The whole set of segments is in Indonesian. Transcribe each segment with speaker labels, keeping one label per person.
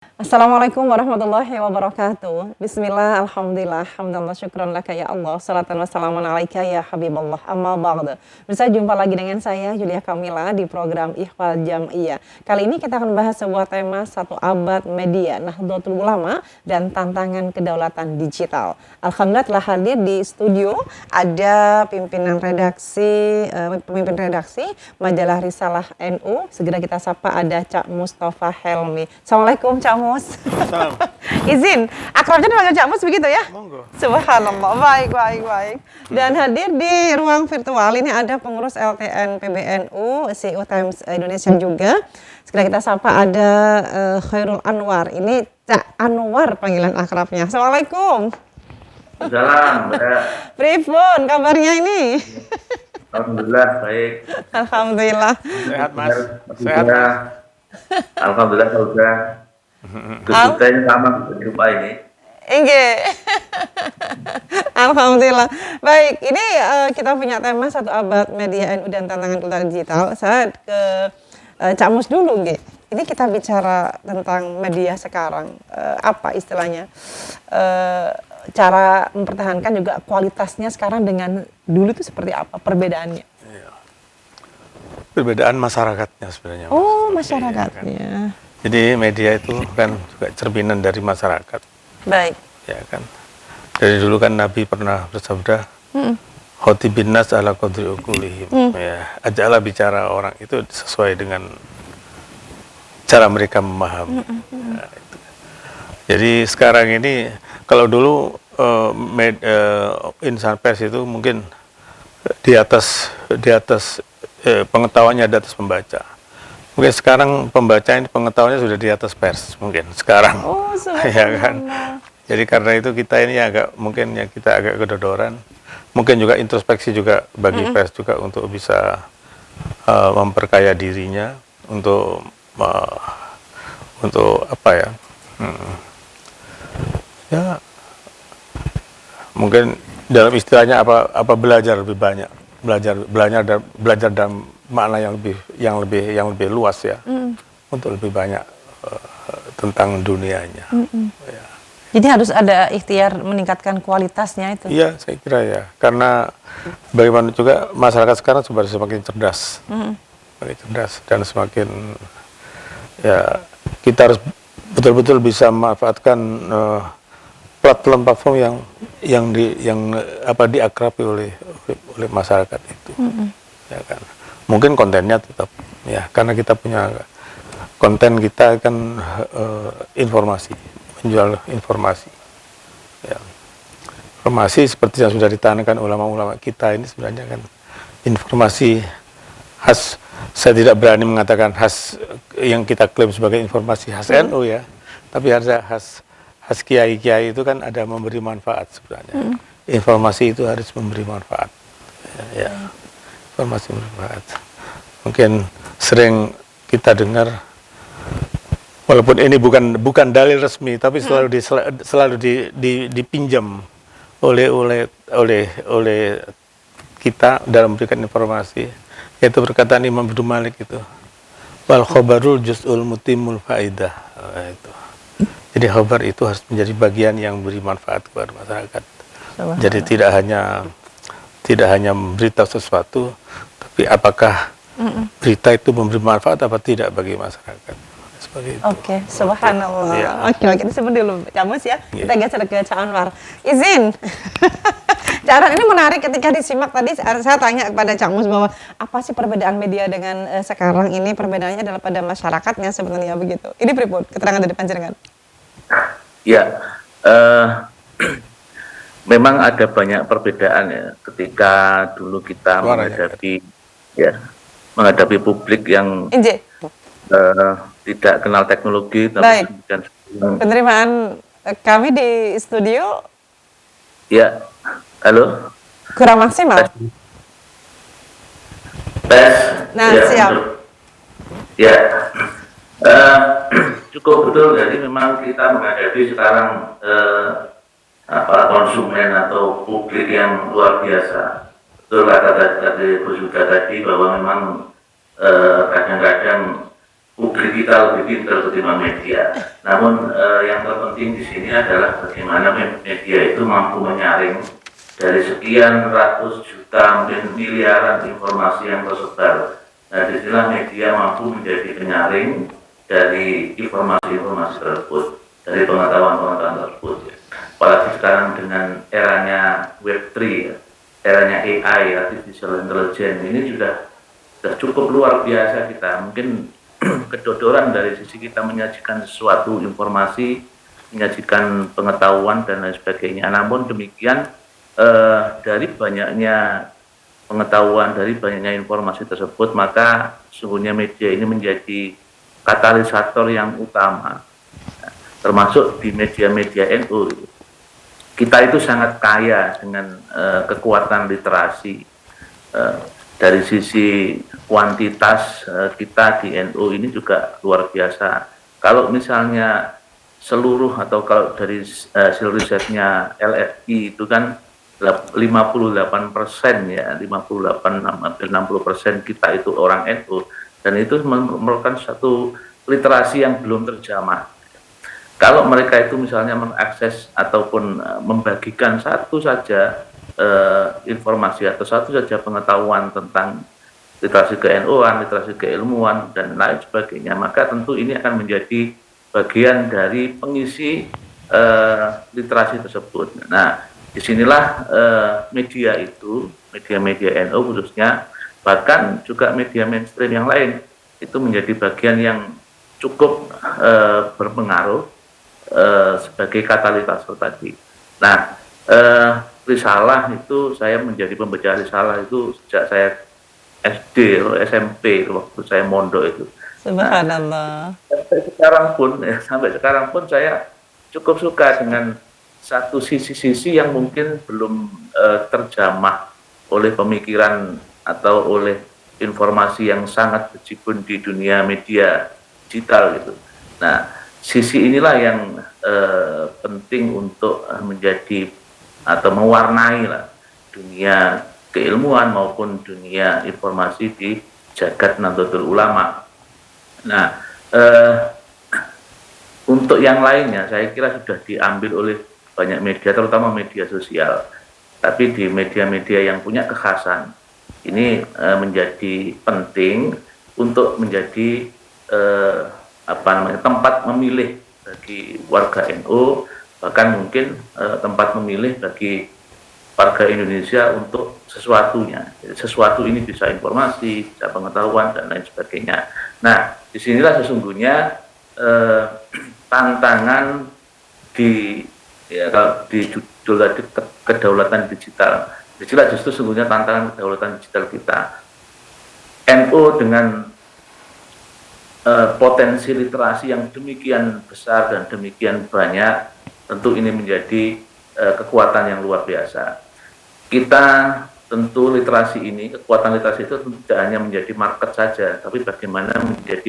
Speaker 1: Assalamualaikum warahmatullahi wabarakatuh. Bismillah, alhamdulillah, hamdallah, syukran laka ya Allah, salatan wassalamun alaika ya Habiballah, amma ba'du. Bisa jumpa lagi dengan saya, Julia Kamila, di program Ikhwal Jam'iyah. Kali ini kita akan bahas sebuah tema satu abad media, Nahdlatul Ulama, dan tantangan kedaulatan digital. Alhamdulillah telah hadir di studio, ada pemimpin redaksi Majalah Risalah NU. Segera kita sapa, ada Cak Mustafa Helmi. Assalamualaikum Cak Mus.
Speaker 2: Salam.
Speaker 1: Izin, akrabnya dipanggil Cak Mus begitu ya?
Speaker 2: Monggo.
Speaker 1: Subhanallah, baik. Dan hadir di ruang virtual ini ada pengurus LTN PBNU, CEO Times Indonesia juga. Segera kita sapa, ada Khairul Anwar. Ini Cak Anwar panggilan akrabnya. Assalamualaikum.
Speaker 3: Salam, Mbak.
Speaker 1: Pripun kabarnya ini?
Speaker 3: Alhamdulillah baik.
Speaker 1: Alhamdulillah.
Speaker 2: Sehat, Mas.
Speaker 3: Sehat, Mas. Alhamdulillah sudah. Kesudahannya sama jumpa ini.
Speaker 1: Inge. Alhamdulillah. Baik, ini kita punya tema satu abad media NU dan tantangan kedaulatan digital. Saya ke Cak Mus dulu, Nge. Ini kita bicara tentang media sekarang. Apa istilahnya? Cara mempertahankan juga kualitasnya sekarang dengan dulu itu seperti apa perbedaannya?
Speaker 2: Perbedaan masyarakatnya sebenarnya.
Speaker 1: Oh,
Speaker 2: Mas.
Speaker 1: masyarakatnya.
Speaker 2: Jadi media itu kan juga cerminan dari masyarakat,
Speaker 1: Baik.
Speaker 2: ya kan. Dari dulu kan Nabi pernah bersabda, "Khotibin nas ala qadri uqulihim." Ya, ajaklah bicara orang itu sesuai dengan cara mereka memahami. Nah, itu. Jadi sekarang ini kalau dulu insan pers itu mungkin di atas pengetahuannya di atas pembaca. Mungkin sekarang pembaca ini pengetahuannya sudah di atas pers mungkin sekarang.
Speaker 1: Oh,
Speaker 2: ya kan. Jadi karena itu kita ini kita agak kedodoran. Mungkin juga introspeksi juga bagi pers juga untuk bisa memperkaya dirinya untuk apa ya? Ya mungkin dalam istilahnya apa belajar lebih banyak. Belajar dalam makna yang lebih luas ya, untuk lebih banyak tentang dunianya. Ya.
Speaker 1: Jadi harus ada ikhtiar meningkatkan kualitasnya itu.
Speaker 2: Iya, saya kira ya, karena bagaimana juga masyarakat sekarang semakin cerdas, dan semakin ya kita harus betul-betul bisa memanfaatkan platform yang diakrabi oleh masyarakat itu, ya kan. Mungkin kontennya tetap ya, karena kita punya konten kita kan informasi, menjual informasi. Ya. Informasi seperti yang sudah ditekankan ulama-ulama kita ini sebenarnya kan informasi khas. Saya tidak berani mengatakan khas yang kita klaim sebagai informasi khas NU ya, tapi harusnya khas kiai-kiai itu kan ada memberi manfaat sebenarnya. Informasi itu harus memberi manfaat. Ya, informasi bermanfaat. Mungkin sering kita dengar, walaupun ini bukan dalil resmi, tapi selalu dipinjam oleh kita dalam memberikan informasi, yaitu perkataan Imam Abdul Malik itu, wal khobarul juz'ul mutimul faidah. Itu. Jadi khabar itu harus menjadi bagian yang beri manfaat kepada masyarakat. Jadi tidak hanya memberitahu sesuatu, tapi apakah berita itu memberi manfaat apa tidak bagi masyarakat. Seperti itu.
Speaker 1: Oke, subhanallah.
Speaker 2: Ya.
Speaker 1: Oke, ini seperti dulu Cak Mus ya.
Speaker 2: Ya.
Speaker 1: Kita geser ke Cak Anwar. Izin. Cara ini menarik ketika disimak tadi saya tanya kepada Cak Mus bahwa apa sih perbedaan media dengan sekarang ini, perbedaannya adalah pada masyarakatnya sebenarnya begitu. Ini pripun keterangan dari panjenengan?
Speaker 3: Ya, memang ada banyak perbedaan ya ketika dulu kita menghadapi publik yang tidak kenal teknologi.
Speaker 1: Baik. Penerimaan kami di studio.
Speaker 3: Ya, halo.
Speaker 1: Kurang maksimal.
Speaker 3: Tes.
Speaker 1: Nah,
Speaker 3: ya,
Speaker 1: siap.
Speaker 3: Ya. Cukup betul, jadi memang kita menghadapi sekarang konsumen atau publik yang luar biasa. Betul kata tadi Bu Suda tadi bahwa memang kadang-kadang publik kita lebih pintar ketimbang media. Namun yang terpenting di sini adalah bagaimana media itu mampu menyaring dari sekian ratus juta, mungkin miliaran informasi yang tersebar. Nah, disinilah media mampu menjadi penyaring dari informasi-informasi tersebut, dari pengetahuan-pengetahuan tersebut. Apalagi sekarang dengan eranya Web3, eranya AI, Artificial Intelligence, ini sudah cukup luar biasa kita. Mungkin kedodoran dari sisi kita menyajikan sesuatu informasi, menyajikan pengetahuan dan lain sebagainya. Namun demikian dari banyaknya pengetahuan, dari banyaknya informasi tersebut, maka sesungguhnya media ini menjadi katalisator yang utama, termasuk di media-media NU. Kita itu sangat kaya dengan kekuatan literasi. Dari sisi kuantitas kita di NU ini juga luar biasa. Kalau misalnya seluruh atau kalau dari hasil risetnya LFI itu kan 58% ya, 58 hampir 60% kita itu orang NU, dan itu merupakan satu literasi yang belum terjamah. Kalau mereka itu misalnya mengakses ataupun membagikan satu saja informasi atau satu saja pengetahuan tentang literasi ke-NU-an, literasi keilmuan dan lain sebagainya, maka tentu ini akan menjadi bagian dari pengisi literasi tersebut. Nah, disinilah media itu, media-media NU khususnya, bahkan juga media mainstream yang lain, itu menjadi bagian yang cukup berpengaruh sebagai katalisator tadi. Nah, risalah itu saya menjadi pembaca risalah itu sejak saya SD atau SMP waktu saya mondok itu.
Speaker 1: Subhanallah.
Speaker 3: Sampai sekarang pun saya cukup suka dengan satu sisi-sisi yang mungkin belum terjamah oleh pemikiran atau oleh informasi yang sangat berjibun di dunia media digital gitu. Nah, sisi inilah yang penting untuk menjadi atau mewarnai lah dunia keilmuan maupun dunia informasi di jagat Nahdlatul Ulama. Nah, untuk yang lainnya saya kira sudah diambil oleh banyak media, terutama media sosial. Tapi di media-media yang punya kekhasan ini menjadi penting untuk menjadi tempat memilih bagi warga NU, bahkan mungkin tempat memilih bagi warga Indonesia untuk sesuatunya. Jadi, sesuatu ini bisa informasi, bisa pengetahuan dan lain sebagainya. Nah, disinilah sesungguhnya tantangan di judul tadi kedaulatan digital. Disinilah justru sesungguhnya tantangan kedaulatan digital kita. NU dengan potensi literasi yang demikian besar dan demikian banyak, tentu ini menjadi kekuatan yang luar biasa. Kita tentu literasi ini, kekuatan literasi itu tidak hanya menjadi market saja, tapi bagaimana menjadi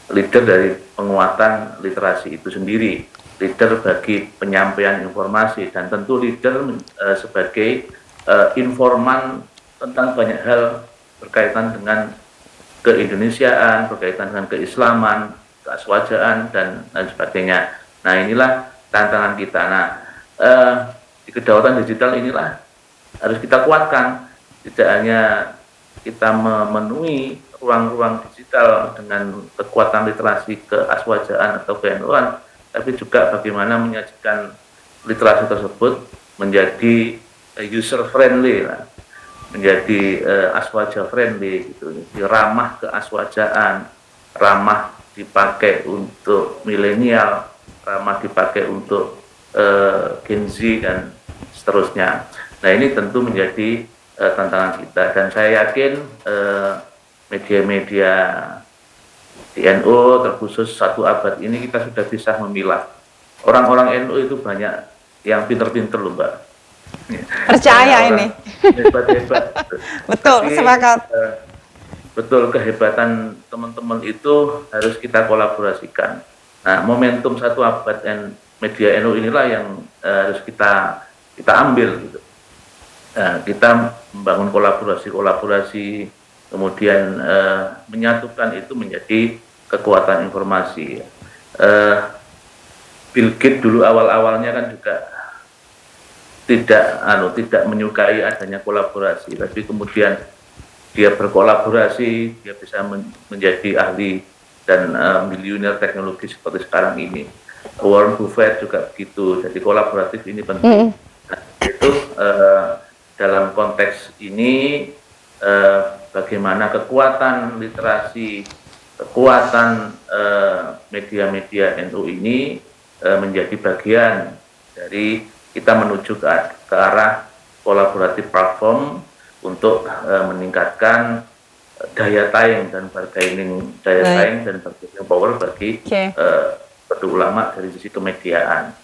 Speaker 3: leader dari penguatan literasi itu sendiri, leader bagi penyampaian informasi, dan tentu leader sebagai informan tentang banyak hal berkaitan dengan keindonesiaan, berkaitan dengan keislaman, keaswajaan dan lain sebagainya. Nah, inilah tantangan kita. Nah, di kedaulatan digital inilah harus kita kuatkan. Tidak hanya kita memenuhi ruang-ruang digital dengan kekuatan literasi keaswajaan atau ke-NU-an, tapi juga bagaimana menyajikan literasi tersebut menjadi user friendly lah, menjadi aswaja friendly gitu, ramah keaswajaan, ramah dipakai untuk milenial, ramah dipakai untuk Gen Z dan seterusnya. Nah, ini tentu menjadi tantangan kita, dan saya yakin media-media di NU terkhusus 1 abad ini kita sudah bisa memilah. Orang-orang NU itu banyak yang pinter-pinter loh, Mbak.
Speaker 1: Percaya ini.
Speaker 3: Hebat-hebat.
Speaker 1: Betul, sepakat.
Speaker 3: Betul, kehebatan teman-teman itu harus kita kolaborasikan. Nah, momentum 1 abad dan media NU inilah yang harus kita ambil gitu. Nah, kita membangun kolaborasi, kemudian menyatukan itu menjadi kekuatan informasi. Bill Gates dulu awal-awalnya kan juga tidak menyukai adanya kolaborasi, tapi kemudian dia berkolaborasi, dia bisa menjadi ahli dan miliuner teknologi seperti sekarang ini. Warren Buffett juga begitu, jadi kolaboratif ini penting. Nah, itu dalam konteks ini bagaimana kekuatan literasi, kekuatan media-media NU ini menjadi bagian dari kita menuju ke arah kolaboratif platform untuk meningkatkan daya saing dan bargaining power bagi ulama dari sisi kemediaan.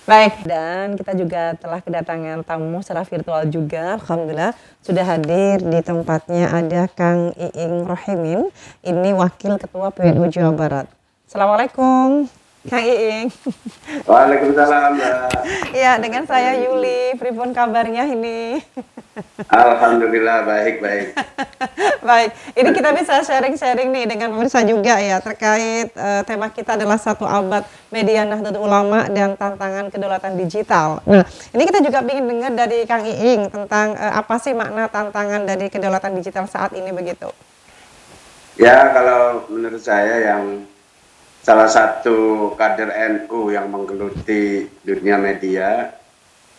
Speaker 1: Baik, dan kita juga telah kedatangan tamu secara virtual juga. Alhamdulillah sudah hadir di tempatnya ada Kang Iing Rohimin. Ini Wakil Ketua PWNU Jawa Barat. Assalamualaikum Kang Iing.
Speaker 4: Waalaikumsalam, Mbak.
Speaker 1: Ya, dengan saya Yuli. Pripun kabarnya ini?
Speaker 4: Alhamdulillah baik.
Speaker 1: Baik, ini kita bisa sharing-sharing nih dengan pemirsa juga ya terkait tema kita adalah 1 abad media Nahdlatul Ulama dan tantangan kedaulatan digital. Nah, ini kita juga ingin dengar dari Kang Iing tentang apa sih makna tantangan dari kedaulatan digital saat ini begitu?
Speaker 4: Ya, kalau menurut saya yang salah satu kader NU yang menggeluti dunia media,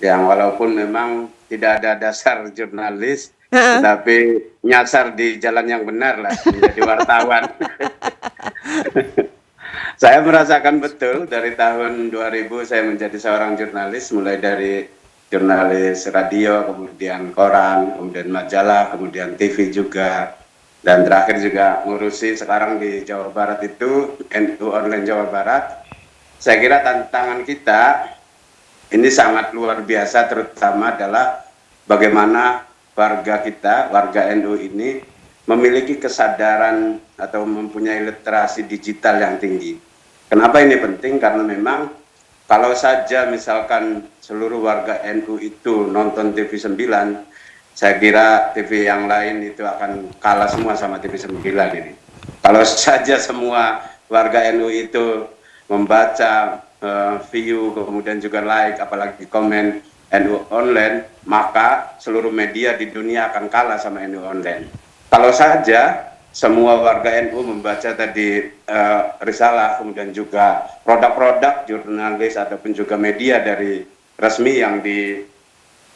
Speaker 4: yang walaupun memang tidak ada dasar jurnalis, tetapi nyasar di jalan yang benar lah, menjadi wartawan. Saya merasakan betul dari tahun 2000 saya menjadi seorang jurnalis, mulai dari jurnalis radio, kemudian koran, kemudian majalah, kemudian TV juga. Dan terakhir juga ngurusi sekarang di Jawa Barat itu NU Online Jawa Barat. Saya kira tantangan kita ini sangat luar biasa, terutama adalah bagaimana warga kita, warga NU ini memiliki kesadaran atau mempunyai literasi digital yang tinggi. Kenapa ini penting? Karena memang kalau saja misalkan seluruh warga NU itu nonton TV 9, saya kira TV yang lain itu akan kalah semua sama TV 9 ini. Kalau saja semua warga NU itu membaca, view, kemudian juga like, apalagi komen NU Online, maka seluruh media di dunia akan kalah sama NU Online. Kalau saja semua warga NU membaca tadi risalah, kemudian juga produk-produk jurnalis ataupun juga media dari resmi yang di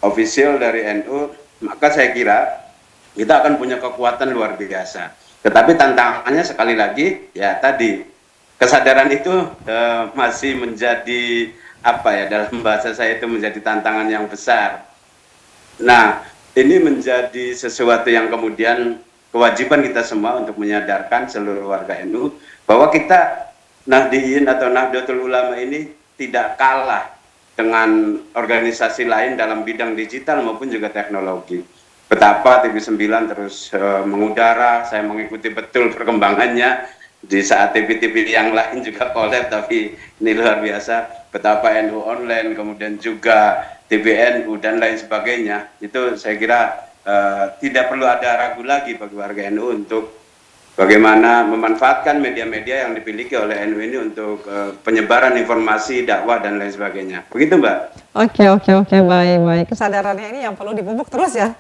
Speaker 4: official dari NU, maka saya kira kita akan punya kekuatan luar biasa. Tetapi tantangannya sekali lagi, ya tadi, kesadaran itu masih menjadi, dalam bahasa saya itu menjadi tantangan yang besar. Nah, ini menjadi sesuatu yang kemudian kewajiban kita semua untuk menyadarkan seluruh warga NU, bahwa kita Nahdliyin atau Nahdlatul Ulama ini tidak kalah dengan organisasi lain dalam bidang digital maupun juga teknologi. Betapa TV 9 terus mengudara, saya mengikuti betul perkembangannya di saat TV-TV yang lain juga collab, tapi ini luar biasa. Betapa NU Online, kemudian juga TVNU dan lain sebagainya, itu saya kira tidak perlu ada ragu lagi bagi warga NU untuk bagaimana memanfaatkan media-media yang dimiliki oleh NU ini untuk penyebaran informasi, dakwah, dan lain sebagainya. Begitu, Mbak?
Speaker 1: Oke, baik. Kesadarannya ini yang perlu dipupuk terus ya?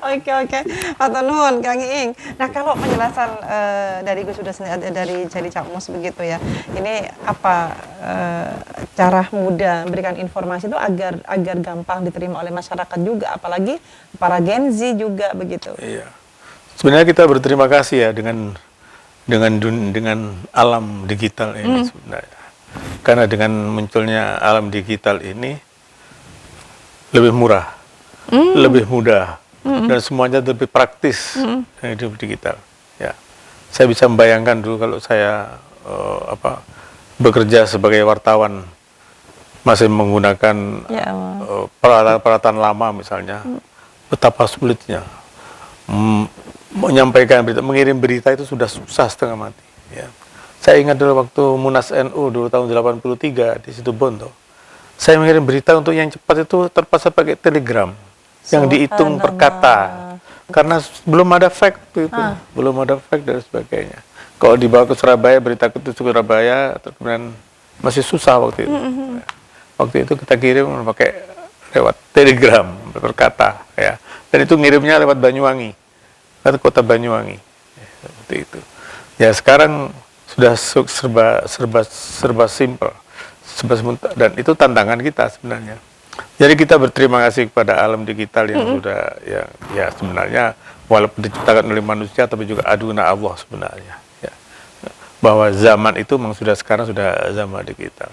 Speaker 1: Oke. Hatur nuhun, Kang Iing. Nah, kalau penjelasan dari Gus sudah dari Jadi Cakmus begitu ya, ini apa cara mudah memberikan informasi itu agar gampang diterima oleh masyarakat juga, apalagi para Gen Z juga begitu? Iya.
Speaker 2: Sebenarnya kita berterima kasih ya dengan alam digital ini sebenarnya. Karena dengan munculnya alam digital ini lebih murah, lebih mudah, dan semuanya lebih praktis dengan hidup digital. Ya, saya bisa membayangkan dulu kalau saya bekerja sebagai wartawan masih menggunakan peralatan lama misalnya, betapa sulitnya. Menyampaikan berita, mengirim berita itu sudah susah setengah mati. Ya. Saya ingat dulu waktu Munas NU dulu tahun 83 di situ Bondo. Saya mengirim berita untuk yang cepat itu terpaksa pakai telegram yang dihitung per kata. Karena belum ada fact itu, belum ada fact dan sebagainya. Kalau dibawa ke Surabaya, berita ke Surabaya, kemudian masih susah waktu itu. Waktu itu kita kirim pakai lewat telegram berkata, ya. Dan itu ngirimnya lewat Banyuwangi, ke kota Banyuwangi, ya, seperti itu. Ya sekarang sudah serba simple, dan itu tantangan kita sebenarnya. Jadi kita berterima kasih kepada alam digital yang sudah ya sebenarnya walaupun diciptakan oleh manusia tapi juga aduna Allah sebenarnya, ya. Bahwa zaman itu memang sekarang sudah zaman digital.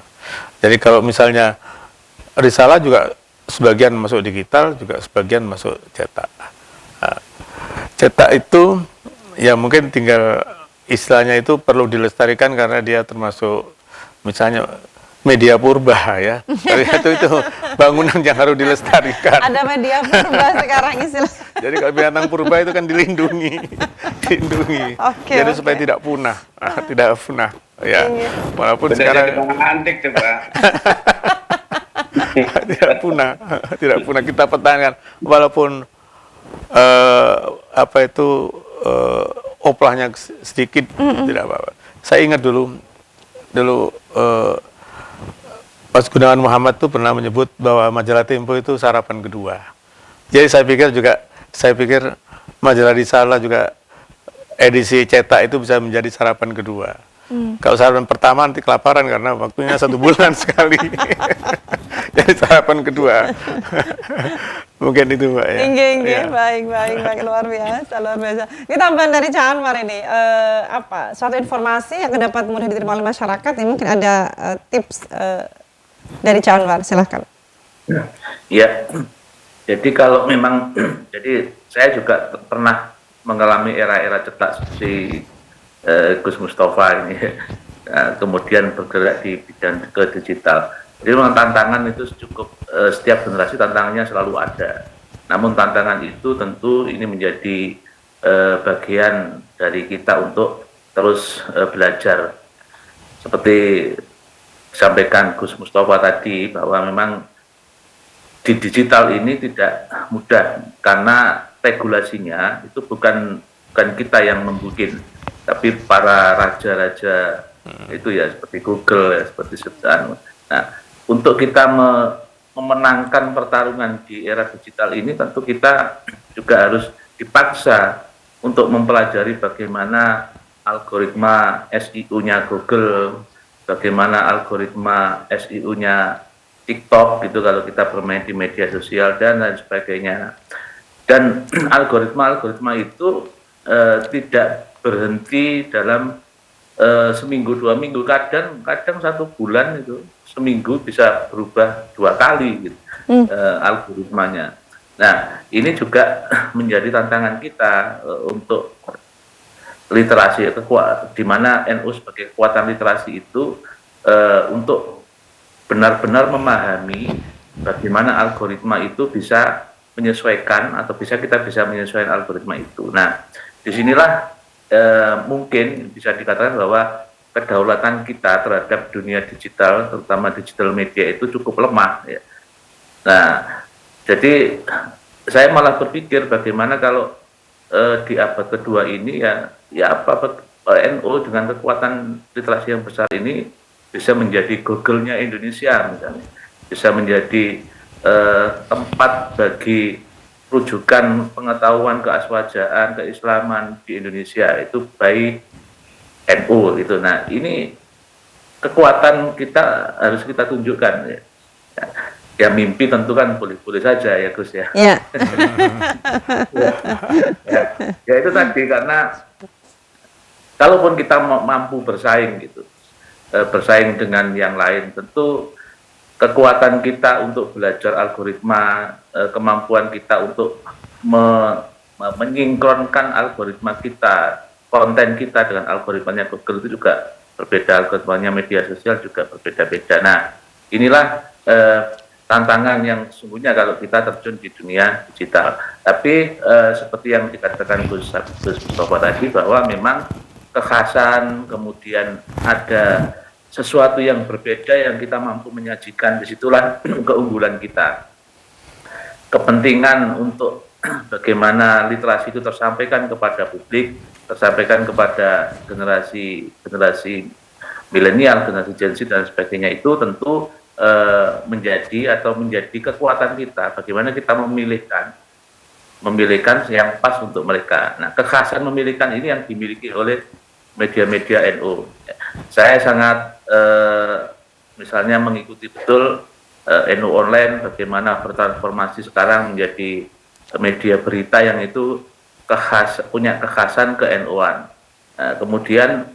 Speaker 2: Jadi kalau misalnya risalah juga sebagian masuk digital, juga sebagian masuk cetak. Nah, cetak itu ya mungkin tinggal istilahnya itu perlu dilestarikan karena dia termasuk misalnya media purba, ya. itu bangunan yang harus dilestarikan.
Speaker 1: Ada media purba sekarang istilah.
Speaker 2: Jadi kalau binatang purba itu kan dilindungi, jadi supaya tidak punah, tidak punah, ya. Walaupun sekarang
Speaker 4: antik tuh, Pak.
Speaker 2: tidak punah kita pertahankan, walaupun oplahnya sedikit, tidak apa-apa. Saya ingat dulu Mas Gunawan Muhammad tuh pernah menyebut bahwa majalah Tempo itu sarapan kedua. Jadi saya pikir majalah Risalah juga edisi cetak itu bisa menjadi sarapan kedua. Kalau sarapan pertama nanti kelaparan karena waktunya 1 bulan sekali. Jadi sarapan kedua. Mungkin itu, Mbak, ya.
Speaker 1: Inggih, baik, luar biasa. Ini tambahan dari Cak Anwar ini, suatu informasi yang dapat mudah diterima oleh masyarakat, ini mungkin ada tips dari Cak Anwar, silahkan.
Speaker 3: Ya, jadi kalau memang, jadi saya juga pernah mengalami era-era cetak seperti Gus Mustafa ini, kemudian bergerak di bidang ke digital. Jadi memang tantangan itu cukup, setiap generasi tantangannya selalu ada. Namun tantangan itu tentu ini menjadi bagian dari kita untuk terus belajar. Seperti disampaikan Gus Mustafa tadi, bahwa memang di digital ini tidak mudah karena regulasinya itu bukan kita yang membuat, tapi para raja-raja itu ya, seperti Google, ya, seperti seperti. Nah, untuk kita memenangkan pertarungan di era digital ini, tentu kita juga harus dipaksa untuk mempelajari bagaimana algoritma SEO-nya Google, bagaimana algoritma SEO-nya TikTok gitu kalau kita bermain di media sosial dan lain sebagainya. Dan algoritma itu tidak berhenti dalam seminggu 2 minggu, kadang 1 bulan itu, seminggu bisa berubah 2 kali gitu, algoritmanya. Nah, ini juga menjadi tantangan kita untuk literasi, di mana NU sebagai kekuatan literasi itu untuk benar-benar memahami bagaimana algoritma itu bisa menyesuaikan, atau kita bisa menyesuaikan algoritma itu. Nah, disinilah mungkin bisa dikatakan bahwa kedaulatan kita terhadap dunia digital, terutama digital media, itu cukup lemah, ya. Nah, jadi saya malah berpikir bagaimana kalau di abad kedua ini NU dengan kekuatan literasi yang besar ini bisa menjadi Google-nya Indonesia misalnya, bisa menjadi tempat bagi rujukan pengetahuan keaswajaan, keislaman di Indonesia itu baik NU itu. Nah, ini kekuatan kita harus kita tunjukkan, ya. Ya, mimpi tentu kan boleh-boleh saja ya Gus, ya.
Speaker 1: Ya.
Speaker 3: Ya itu tadi, karena kalaupun kita mampu bersaing gitu, bersaing dengan yang lain, tentu kekuatan kita untuk belajar algoritma, kemampuan kita untuk menyinkronkan algoritma kita, konten kita dengan algoritmanya Google itu juga berbeda, algoritmanya media sosial juga berbeda-beda. Nah, inilah tantangan yang sesungguhnya kalau kita terjun di dunia digital. Tapi seperti yang dikatakan Gus Mustafa tadi, bahwa memang kekhasan, kemudian ada sesuatu yang berbeda yang kita mampu menyajikan, disitulah keunggulan kita. Kepentingan untuk bagaimana literasi itu tersampaikan kepada publik, tersampaikan kepada generasi milenial, generasi Gen Z dan sebagainya, itu tentu menjadi kekuatan kita. Bagaimana kita memilihkan yang pas untuk mereka. Nah, kekhasan memilihkan ini yang dimiliki oleh media-media NU. Saya sangat misalnya mengikuti betul NU Online, bagaimana bertransformasi sekarang menjadi media berita yang itu punya kekhasan ke-NU-an. Kemudian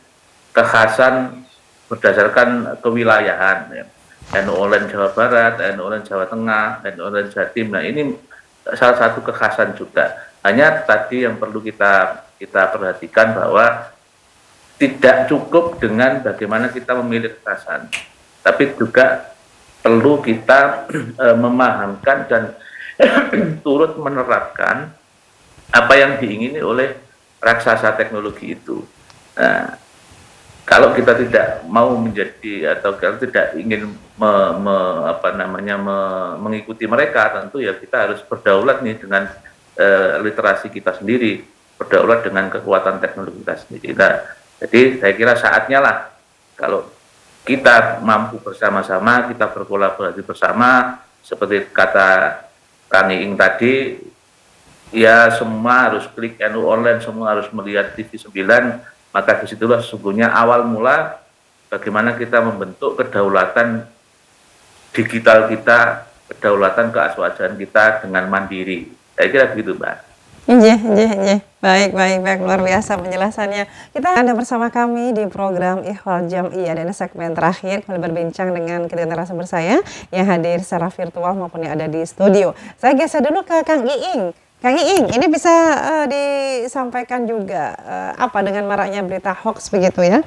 Speaker 3: kekhasan berdasarkan kewilayahan, ya. NU Online Jawa Barat, NU Online Jawa Tengah, NU Online Jatim. Nah, ini salah satu kekhasan juga. Hanya tadi yang perlu kita perhatikan bahwa tidak cukup dengan bagaimana kita memilih kekhasan, tapi juga perlu kita memahamkan dan turut menerapkan apa yang diingini oleh raksasa teknologi itu. Nah, kalau kita tidak mau menjadi atau kalau tidak ingin mengikuti mereka, tentu ya kita harus berdaulat nih dengan literasi kita sendiri, berdaulat dengan kekuatan teknologi kita sendiri. Nah, jadi saya kira saatnya lah kalau kita mampu bersama-sama, kita berkolaborasi bersama, seperti kata Kang Iing tadi, ya semua harus klik NU Online, semua harus melihat TV 9, maka disitulah sesungguhnya awal mula bagaimana kita membentuk kedaulatan digital kita, kedaulatan keaswajan kita dengan mandiri. Saya kira begitu, Mbak.
Speaker 1: Iya. Baik, luar biasa penjelasannya. Kita Anda bersama kami di program Ikhwal Jam'iyah, dan segmen terakhir kembali berbincang dengan ketiga narasumber saya yang hadir secara virtual maupun yang ada di studio. Saya geser dulu ke Kang Iing. Kang Iing, ini bisa disampaikan juga apa dengan maraknya berita hoax begitu ya?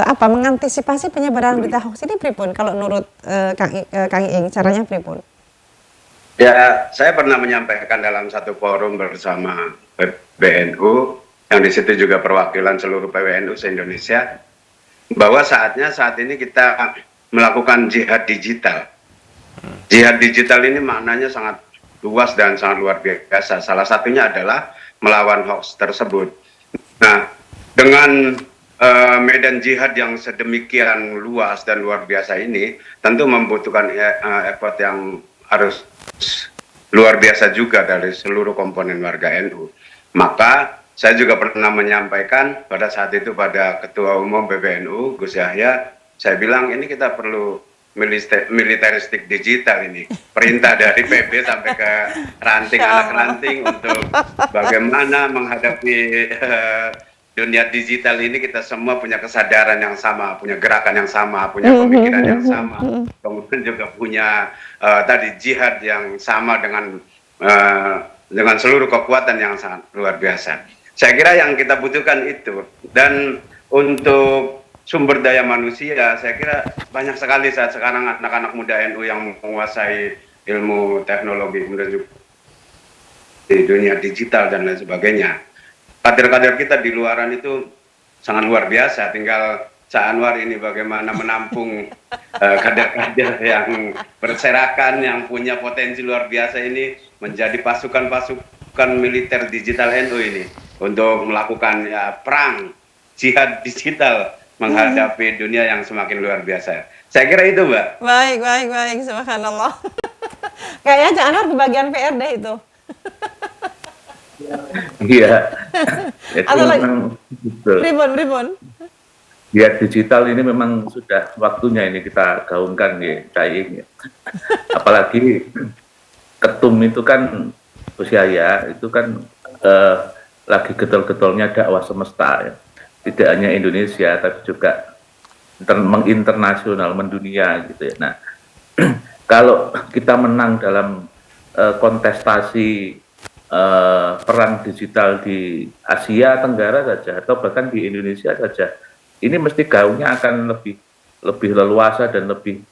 Speaker 1: Apa mengantisipasi penyebaran berita hoax ini pripun? Kalau menurut Kang Iing, caranya pripun?
Speaker 4: Ya, saya pernah menyampaikan dalam satu forum bersama PBNU, yang di situ juga perwakilan seluruh PWNU se-Indonesia, bahwa saat ini kita melakukan jihad digital. Jihad digital ini maknanya sangat luas dan sangat luar biasa. Salah satunya adalah melawan hoax tersebut. Nah, dengan medan jihad yang sedemikian luas dan luar biasa ini, tentu membutuhkan effort yang harus luar biasa juga dari seluruh komponen warga NU. Maka saya juga pernah menyampaikan pada saat itu pada Ketua Umum PBNU, Gus Yahya, saya bilang ini kita perlu militeristik digital ini. Perintah dari PB sampai ke ranting, anak ranting, untuk bagaimana menghadapi dunia digital ini. Kita semua punya kesadaran yang sama, punya gerakan yang sama, punya pemikiran yang sama, kemudian juga punya tadi jihad yang sama dengan seluruh kekuatan yang sangat luar biasa. Saya kira yang kita butuhkan itu. Dan untuk sumber daya manusia, saya kira banyak sekali saat sekarang anak-anak muda NU yang menguasai ilmu teknologi, kemudian juga di dunia digital dan lain sebagainya. Kader-kader kita di luaran itu sangat luar biasa. Tinggal Cak Anwar ini bagaimana menampung kader-kader yang berserakan, yang punya potensi luar biasa ini menjadi pasukan militer digital NU ini untuk melakukan perang jihad digital menghadapi dunia yang semakin luar biasa. Saya kira itu, Mbak.
Speaker 1: Baik, subhanallah. Kayaknya Cak Anwar kebagian PR deh itu.
Speaker 3: Iya. Itu memang
Speaker 1: Ribon.
Speaker 3: Jihad digital ini memang sudah waktunya ini kita gaungkan ya, Caiing ya. Apalagi ketum itu kan Yahya itu kan lagi getol-getolnya dakwah semesta ya. Tidak hanya Indonesia tapi juga menginternasional, mendunia gitu ya. Nah, kalau kita menang dalam kontestasi perang digital di Asia Tenggara saja atau bahkan di Indonesia saja, ini mesti gaungnya akan lebih leluasa dan lebih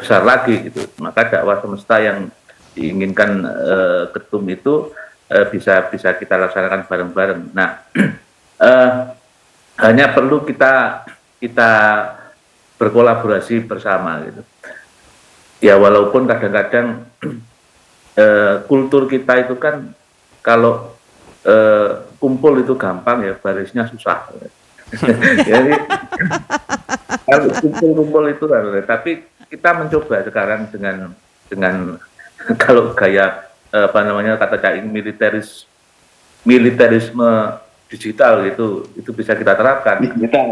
Speaker 3: besar lagi gitu. Maka dakwah semesta yang diinginkan ketum itu bisa kita laksanakan bareng-bareng. Nah, hanya perlu kita berkolaborasi bersama gitu. Ya walaupun kadang-kadang kultur kita itu kan kalau kumpul itu gampang ya, barisnya susah. Jadi kalau kumpul-kumpul itu kan, tapi kita mencoba sekarang dengan kalau gaya apa namanya kata Cak ini militerisme digital itu bisa kita terapkan.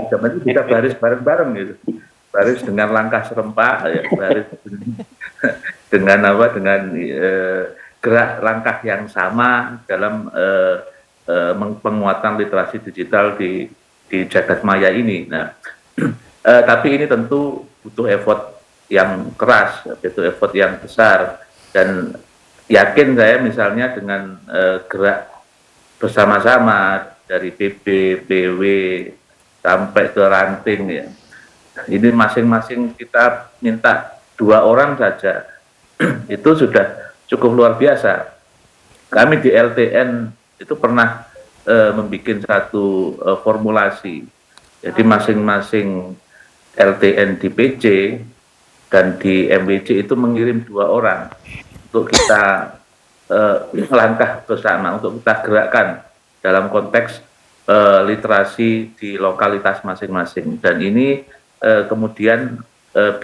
Speaker 3: Zaman itu bisa baris bareng-bareng gitu, baris dengan langkah serempak, ya, baris dengan gerak langkah yang sama dalam penguatan literasi digital di jagat maya ini. Nah, tapi ini tentu butuh effort yang keras, butuh effort yang besar, dan yakin saya misalnya dengan gerak bersama-sama dari PB, PW sampai ke ranting ya. Ini masing-masing kita minta 2 orang saja, itu sudah cukup luar biasa. Kami di LTN itu pernah membuat satu formulasi, jadi masing-masing LTN di PC dan di MWC itu mengirim 2 orang untuk kita langkah bersama, untuk kita gerakkan dalam konteks literasi di lokalitas masing-masing, dan ini kemudian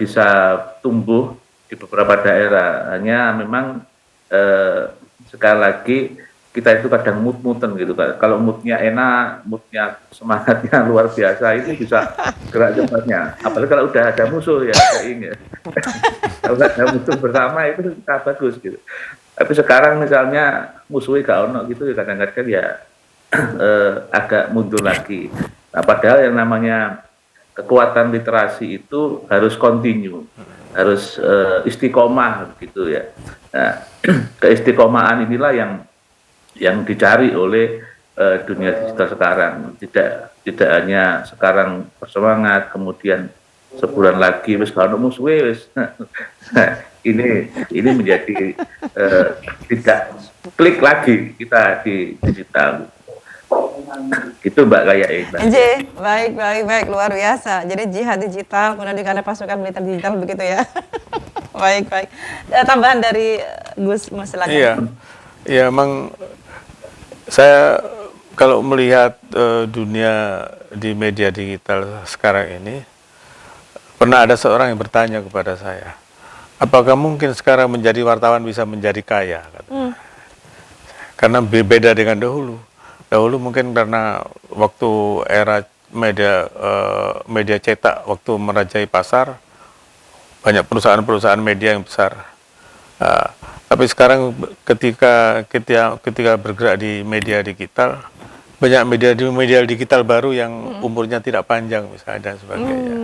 Speaker 3: bisa tumbuh di beberapa daerah. Hanya memang sekali lagi kita itu kadang mood-mooden gitu kan. Kalau moodnya enak, moodnya semangatnya luar biasa, itu bisa gerak cepatnya. Apalagi kalau udah ada musuh ya, kayaknya. Kalau ada musuh bersama itu bagus gitu. Tapi sekarang misalnya musuhnya gak ono gitu, kadang-kadang ya agak mundur lagi. Nah, padahal yang namanya kekuatan literasi itu harus continue, harus istiqomah gitu ya. Nah, keistiqomahan inilah yang dicari oleh dunia digital sekarang. Tidak hanya sekarang bersemangat, kemudian sebulan lagi wis kalau musuh wis. Ini menjadi tidak klik lagi kita di digital. Itu Mbak Kaya ini.
Speaker 1: Baik, luar biasa. Jadi jihad digital, kemudian dikala pasukan militer digital begitu ya. Baik. Tambahan dari Gus silakan.
Speaker 2: Iya, emang saya kalau melihat dunia di media digital sekarang ini, pernah ada seorang yang bertanya kepada saya, apakah mungkin sekarang menjadi wartawan bisa menjadi kaya? Karena beda dengan dahulu. Dahulu mungkin karena waktu era media cetak, waktu merajai pasar, banyak perusahaan-perusahaan media yang besar. Tapi sekarang ketika bergerak di media digital, banyak media digital baru yang umurnya tidak panjang misalnya dan sebagainya.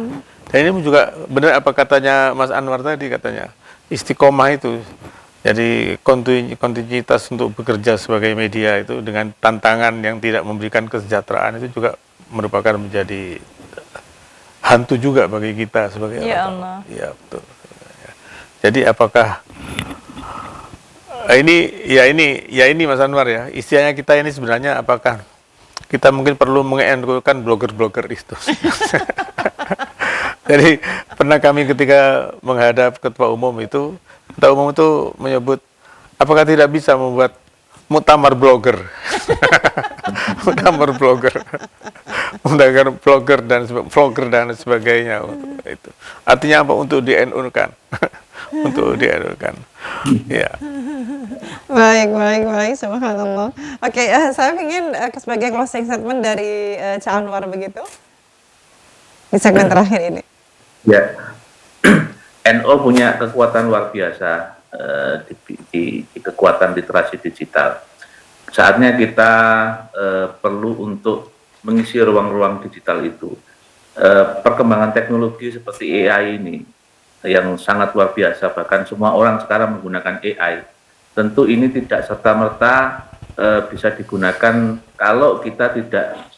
Speaker 2: Dan ini juga benar apa katanya Mas Anwar tadi, katanya istiqomah itu. Jadi kontinuitas untuk bekerja sebagai media itu dengan tantangan yang tidak memberikan kesejahteraan itu juga merupakan menjadi hantu juga bagi kita sebagai
Speaker 1: Allah.
Speaker 2: Iya, betul. Jadi apakah ini Mas Anwar ya, istilahnya kita ini sebenarnya apakah kita mungkin perlu mengendorkan blogger-blogger itu. Jadi pernah kami ketika menghadap ketua umum itu menyebut apakah tidak bisa membuat muktamar blogger. Muktamar blogger dan sebagainya itu. Artinya apa? Untuk di-NU-kan. Untuk di-NU-kan. Ya.
Speaker 1: Baik, subhanallah. Oke, saya ingin sebagai closing statement dari Cak Anwar begitu di segmen terakhir ini.
Speaker 3: Ya, NU punya kekuatan luar biasa di kekuatan literasi digital. Saatnya kita perlu untuk mengisi ruang-ruang digital itu. Perkembangan teknologi seperti AI ini yang sangat luar biasa, bahkan semua orang sekarang menggunakan AI. Tentu ini tidak serta-merta bisa digunakan kalau kita tidak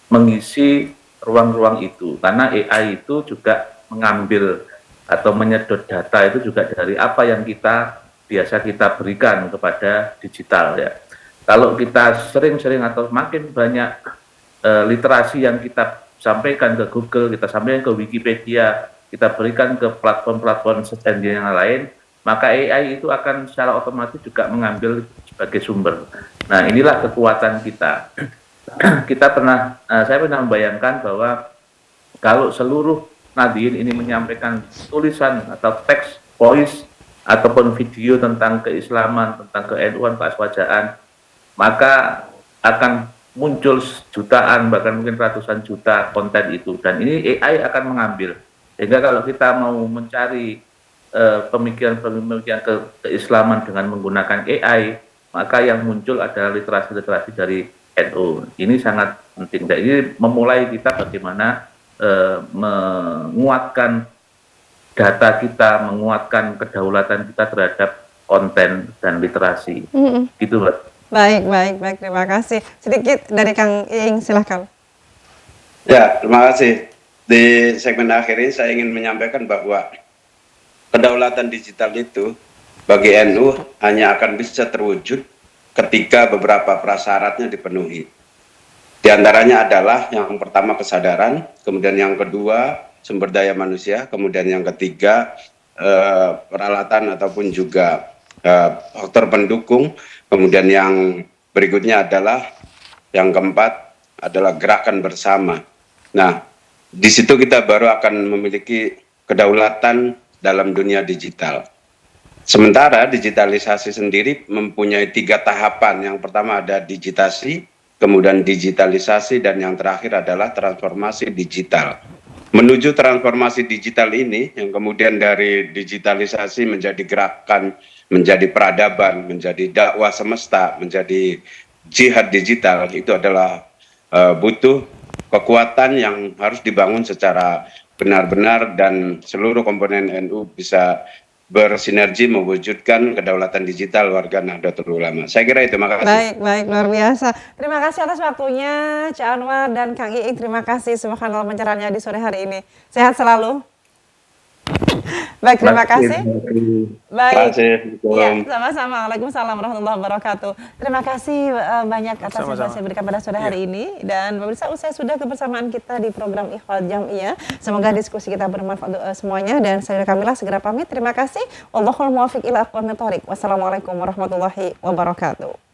Speaker 3: mengisi ruang-ruang itu, karena AI itu juga mengambil atau menyedot data itu juga dari apa yang biasa kita berikan kepada digital ya. Kalau kita sering-sering atau makin banyak literasi yang kita sampaikan ke Google, kita sampaikan ke Wikipedia, kita berikan ke platform-platform search engine yang lain, maka AI itu akan secara otomatis juga mengambil sebagai sumber. Nah, inilah kekuatan kita. Saya pernah membayangkan bahwa kalau seluruh Nahdien ini menyampaikan tulisan atau teks, voice, ataupun video tentang keislaman, tentang ke-NU-an, keaswajaan, maka akan muncul jutaan, bahkan mungkin ratusan juta konten itu. Dan ini AI akan mengambil. Sehingga kalau kita mau mencari pemikiran-pemikiran keislaman dengan menggunakan AI, maka yang muncul adalah literasi-literasi dari NU. Ini sangat penting. Dan ini memulai kita bagaimana menguatkan data kita, menguatkan kedaulatan kita terhadap konten dan literasi. Gitu, Mbak.
Speaker 1: Baik. Terima kasih. Sedikit dari Kang Iing, silahkan.
Speaker 4: Ya, terima kasih. Di segmen akhir ini saya ingin menyampaikan bahwa kedaulatan digital itu bagi NU hanya akan bisa terwujud ketika beberapa prasyaratnya dipenuhi. Di antaranya adalah yang pertama kesadaran, kemudian yang kedua sumber daya manusia, kemudian yang ketiga peralatan ataupun juga faktor pendukung, kemudian yang berikutnya adalah yang keempat adalah gerakan bersama. Nah, di situ kita baru akan memiliki kedaulatan dalam dunia digital. Sementara digitalisasi sendiri mempunyai 3 tahapan. Yang pertama ada digitasi, kemudian digitalisasi, dan yang terakhir adalah transformasi digital. Menuju transformasi digital ini, yang kemudian dari digitalisasi menjadi gerakan, menjadi peradaban, menjadi dakwah semesta, menjadi jihad digital, itu adalah butuh kekuatan yang harus dibangun secara benar-benar dan seluruh komponen NU bisa bersinergi mewujudkan kedaulatan digital warga Nahdlatul Ulama. Saya kira itu, makasih.
Speaker 1: Baik, luar biasa. Terima kasih atas waktunya, Cak Anwar dan Kang Iing. Terima kasih subhanallah pencerahannya di sore hari ini. Sehat selalu. Baik, terima kasih. Baik. Ya, sama-sama. Waalaikumsalam warahmatullahi wabarakatuh. Terima kasih banyak atas informasi yang diberikan pada sore hari ini. Dan pemirsa, usai sudah kebersamaan kita di program Ikhwal Jam'iyah. Semoga diskusi kita bermanfaat semuanya. Dan saya Kamila segera pamit. Terima kasih. Wallahul muwaffiq ila aqwamit thoriq. Wassalamualaikum warahmatullahi wabarakatuh.